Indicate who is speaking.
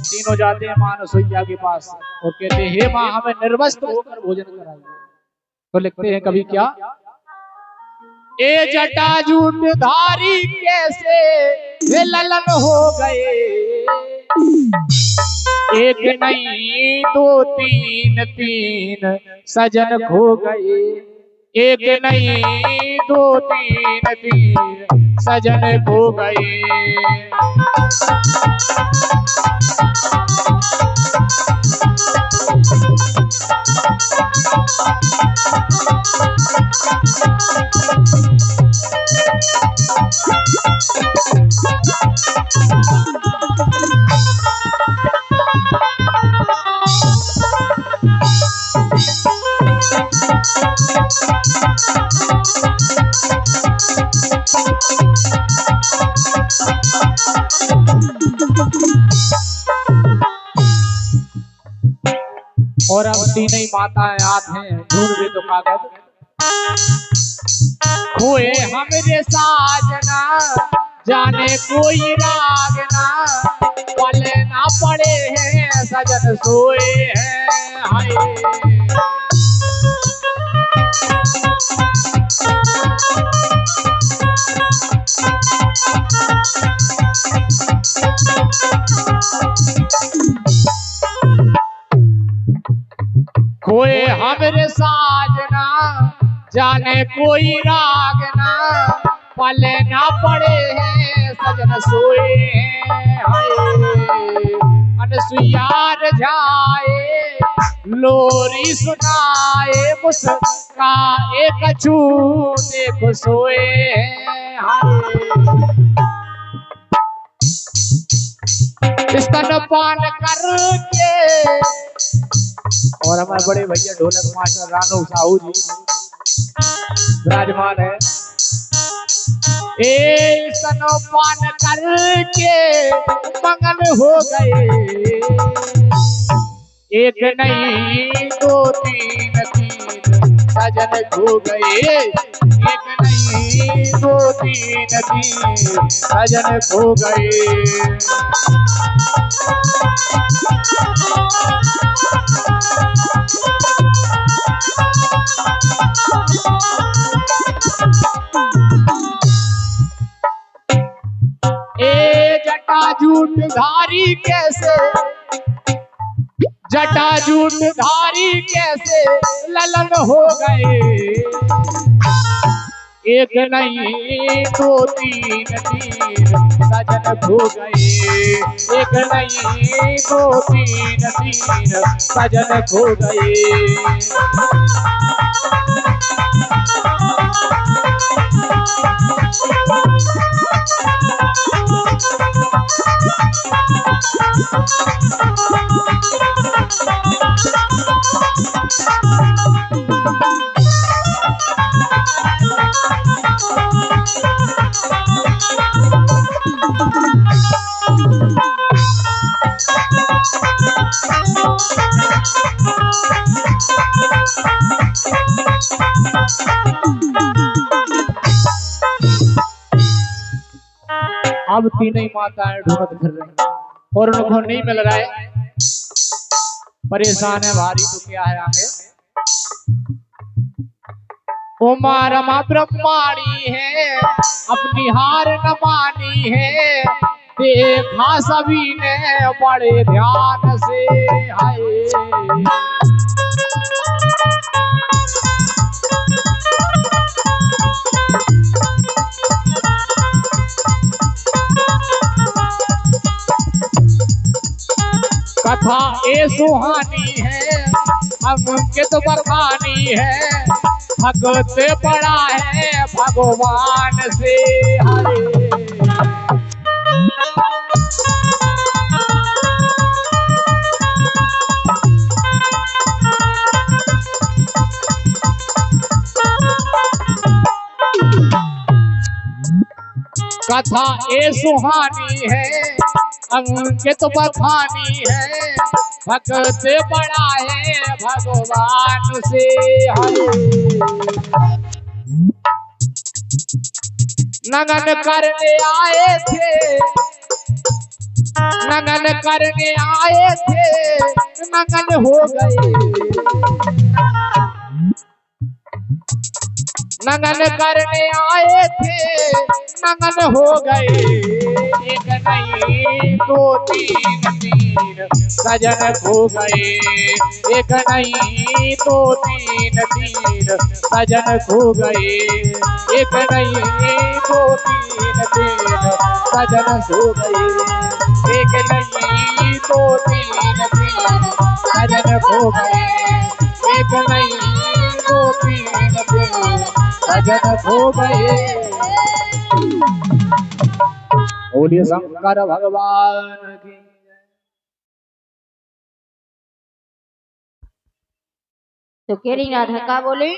Speaker 1: तीनों जाते हैं माँ नसैया के पास और कहते हैं हे माँ हमें निर्वस्त्र होकर भोजन कराइए। तो लिखते हैं कभी क्या, ए जटाजूट धारी कैसे वे ललन हो गए, एक नहीं दो तीन तीन सजन खो गए, एक नहीं दो तीन तीन सजन खो गए। और अब तीनों ही माताएं याद हैं, ढूंढ दे तो कागज, खोए हमरे साजना जाने कोई रागना, पले ना पड़े हैं सजन सोए हैं हाय। खोए हमरे साजना जाने कोई रागना, पले ना पड़े हैं सजन सोए हैं हाय। अनसुईया जाए लोरी सुनाए मुस्काए कछू देखो सोए हैं हाय। स्तनपान करके और हमारे बड़े भैया ढोलक मास्टर रानू साहू जी विराजमान है। ए स्तनपान करके मंगल हो गए, एक नहीं दो तीन तीन सजन खो गए, एक नहीं दो तीन तीन सजन खो गए। ए जटाजूट धारी कैसे, जटाजूट धारी कैसे ललन हो गए, एक नहीं दो तीन तीन सजन खो गए, एक नहीं दो तीन तीन सजन खो गए। अब तीनों माताएं ढूंढत फिर रही और उनको नहीं मिल रहा है, परेशान है भारी। तो क्या है आगे, उमा रमा ब्रह्माणी है अपनी हार न मानी है, देखा सभी ने बड़े ध्यान से हाय। कथा ए सुहानी है अंकित बखानी है, भगत बड़ा है भगवान से हरे। कथा ए सुहानी है अंकित बखानी है, भगत बड़ा है भगवान से हरे। नगन करने आए थे नंगन करने आए थे नंगन हो गए, नंगन करने आए थे नंगन हो गए। एक नहीं दो तीन तीन सजन खो गए, एक नहीं दो तीन तीन सजन खो गए, एक नहीं दो तीन तीन सजन खो गए, एक नहीं दो तीन तीन सजन खो गए, एक नहीं दो तीन तीन सजन खो गए। बोलिए शंकर भगवान की।
Speaker 2: तो केरी नाथ का बोले